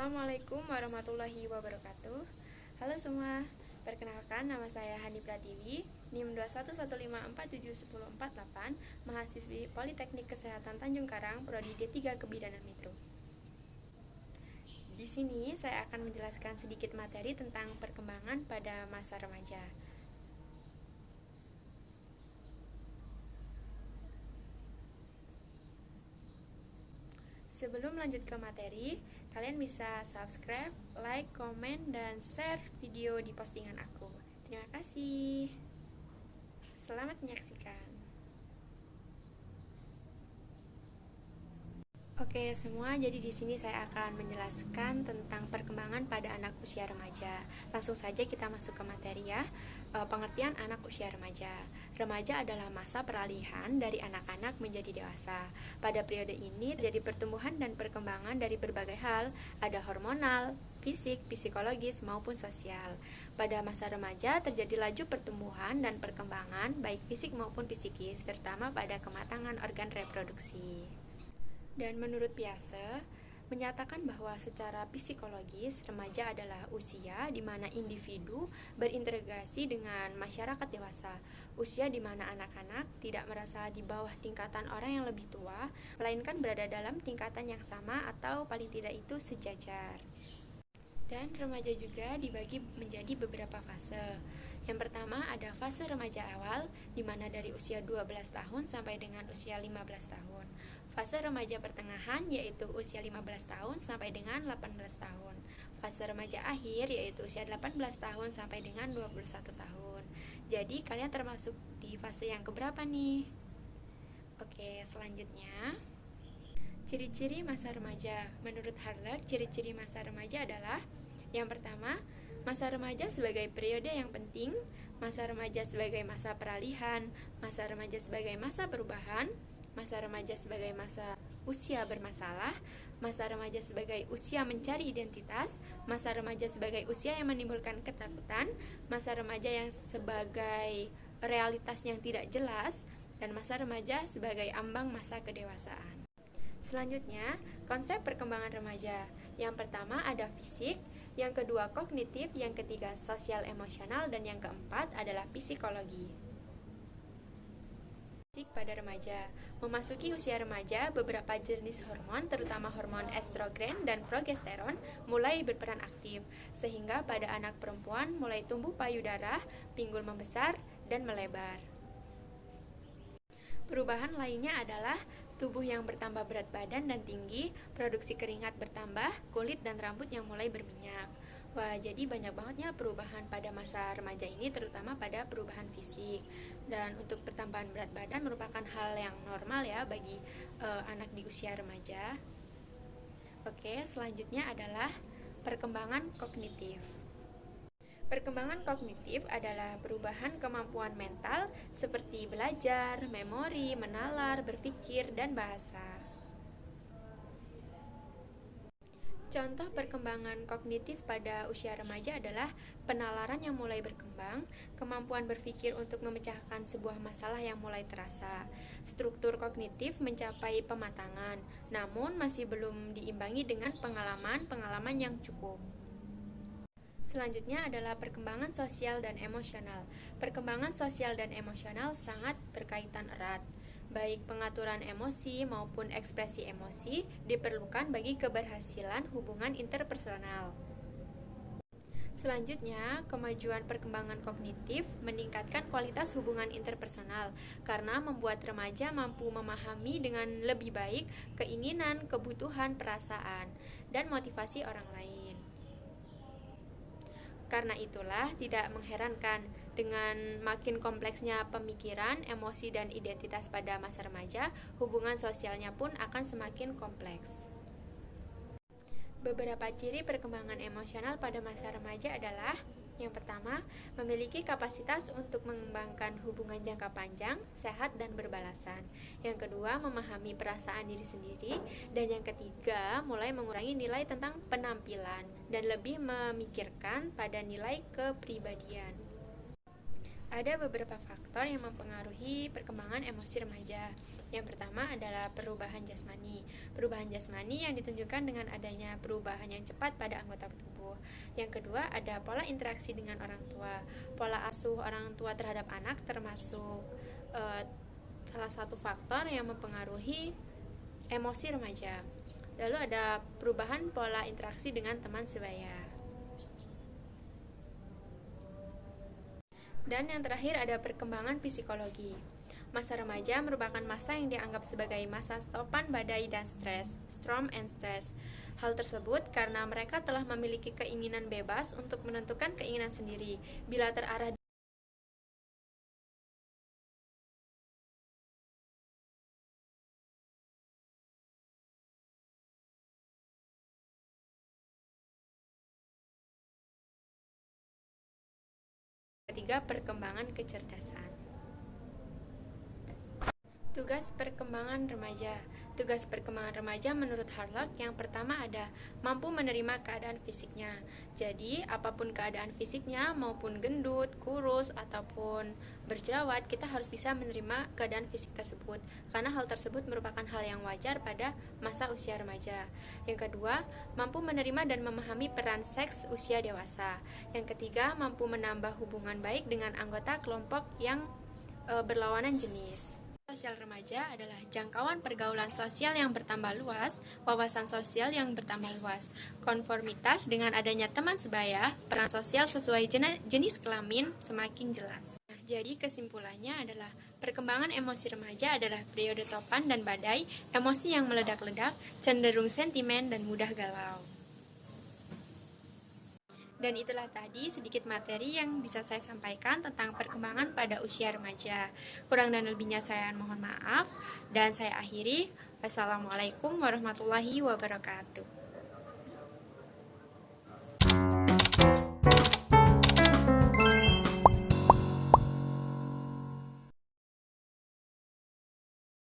Assalamualaikum warahmatullahi wabarakatuh. Halo semua, perkenalkan nama saya Hani Pratiwi, NIM 21154710448, mahasiswi Politeknik Kesehatan Tanjung Karang, Prodi D3 Kebidanan Mikro. Di sini saya akan menjelaskan sedikit materi tentang perkembangan pada masa remaja. Sebelum lanjut ke materi, kalian bisa subscribe, like, komen, dan share video di postingan aku. Terima kasih. Selamat menyaksikan. Oke semua, jadi di sini saya akan menjelaskan tentang perkembangan pada anak usia remaja. Langsung saja kita masuk ke materi ya. Pengertian anak usia remaja. Remaja adalah masa peralihan dari anak-anak menjadi dewasa. Pada periode ini terjadi pertumbuhan dan perkembangan dari berbagai hal, ada hormonal, fisik, psikologis, maupun sosial. Pada masa remaja terjadi laju pertumbuhan dan perkembangan baik fisik maupun psikis, terutama pada kematangan organ reproduksi. Dan menurut Piaget, menyatakan bahwa secara psikologis, remaja adalah usia di mana individu berintegrasi dengan masyarakat dewasa. Usia di mana anak-anak tidak merasa di bawah tingkatan orang yang lebih tua, melainkan berada dalam tingkatan yang sama atau paling tidak itu sejajar. Dan remaja juga dibagi menjadi beberapa fase. Yang pertama ada fase remaja awal, di mana dari usia 12 tahun sampai dengan usia 15 tahun. Fase remaja pertengahan, yaitu usia 15 tahun sampai dengan 18 tahun. Fase remaja akhir, yaitu usia 18 tahun sampai dengan 21 tahun. Jadi kalian termasuk di fase yang keberapa nih? Oke, selanjutnya ciri-ciri masa remaja. Menurut Harler, ciri-ciri masa remaja adalah: yang pertama, masa remaja sebagai periode yang penting, masa remaja sebagai masa peralihan, masa remaja sebagai masa perubahan, masa remaja sebagai masa usia bermasalah, masa remaja sebagai usia mencari identitas, masa remaja sebagai usia yang menimbulkan ketakutan, masa remaja yang sebagai realitas yang tidak jelas, dan masa remaja sebagai ambang masa kedewasaan. Selanjutnya, konsep perkembangan remaja. Yang pertama ada fisik, yang kedua kognitif, yang ketiga sosial emosional, dan yang keempat adalah psikologi. Fisik pada remaja. Memasuki usia remaja, beberapa jenis hormon, terutama hormon estrogen dan progesteron, mulai berperan aktif, sehingga pada anak perempuan mulai tumbuh payudara, pinggul membesar, dan melebar. Perubahan lainnya adalah tubuh yang bertambah berat badan dan tinggi, produksi keringat bertambah, kulit dan rambut yang mulai berminyak. Wah, jadi banyak bangetnya perubahan pada masa remaja ini, terutama pada perubahan fisik. Dan untuk pertambahan berat badan merupakan hal yang normal ya bagi anak di usia remaja. Oke, selanjutnya adalah perkembangan kognitif. Perkembangan kognitif adalah perubahan kemampuan mental seperti belajar, memori, menalar, berpikir, dan bahasa. Contoh perkembangan kognitif pada usia remaja adalah penalaran yang mulai berkembang, kemampuan berpikir untuk memecahkan sebuah masalah yang mulai terasa. Struktur kognitif mencapai pematangan, namun masih belum diimbangi dengan pengalaman-pengalaman yang cukup. Selanjutnya adalah perkembangan sosial dan emosional. Perkembangan sosial dan emosional sangat berkaitan erat. Baik pengaturan emosi maupun ekspresi emosi diperlukan bagi keberhasilan hubungan interpersonal. Selanjutnya, kemajuan perkembangan kognitif meningkatkan kualitas hubungan interpersonal karena membuat remaja mampu memahami dengan lebih baik keinginan, kebutuhan, perasaan, dan motivasi orang lain. Karena itulah tidak mengherankan dengan makin kompleksnya pemikiran, emosi, dan identitas pada masa remaja, hubungan sosialnya pun akan semakin kompleks. Beberapa ciri perkembangan emosional pada masa remaja adalah: yang pertama, memiliki kapasitas untuk mengembangkan hubungan jangka panjang, sehat, dan berbalasan. Yang kedua, memahami perasaan diri sendiri. Dan yang ketiga, mulai mengurangi nilai tentang penampilan dan lebih memikirkan pada nilai kepribadian. Ada beberapa faktor yang mempengaruhi perkembangan emosi remaja. Yang pertama adalah perubahan jasmani. Perubahan jasmani yang ditunjukkan dengan adanya perubahan yang cepat pada anggota tubuh. Yang kedua ada pola interaksi dengan orang tua. Pola asuh orang tua terhadap anak termasuk salah satu faktor yang mempengaruhi emosi remaja. Lalu ada perubahan pola interaksi dengan teman sebaya. Dan yang terakhir ada perkembangan psikologi. Masa remaja merupakan masa yang dianggap sebagai masa topan badai dan stres, storm and stress. Hal tersebut karena mereka telah memiliki keinginan bebas untuk menentukan keinginan sendiri. Bila terarah ketiga, perkembangan kecerdasan. Tugas perkembangan remaja. Tugas perkembangan remaja menurut Harlock yang pertama ada mampu menerima keadaan fisiknya. Jadi, apapun keadaan fisiknya maupun gendut, kurus, ataupun berjerawat, kita harus bisa menerima keadaan fisik tersebut karena hal tersebut merupakan hal yang wajar pada masa usia remaja. Yang kedua, mampu menerima dan memahami peran seks usia dewasa. Yang ketiga, mampu menambah hubungan baik dengan anggota kelompok yang berlawanan jenis. Sosial remaja adalah jangkauan pergaulan sosial yang bertambah luas, wawasan sosial yang bertambah luas, konformitas dengan adanya teman sebaya, peran sosial sesuai jenis kelamin semakin jelas. Nah, jadi kesimpulannya adalah perkembangan emosi remaja adalah periode topan dan badai, emosi yang meledak-ledak, cenderung sentimen dan mudah galau. Dan itulah tadi sedikit materi yang bisa saya sampaikan tentang perkembangan pada usia remaja. Kurang dan lebihnya saya mohon maaf, dan saya akhiri. Wassalamualaikum warahmatullahi wabarakatuh.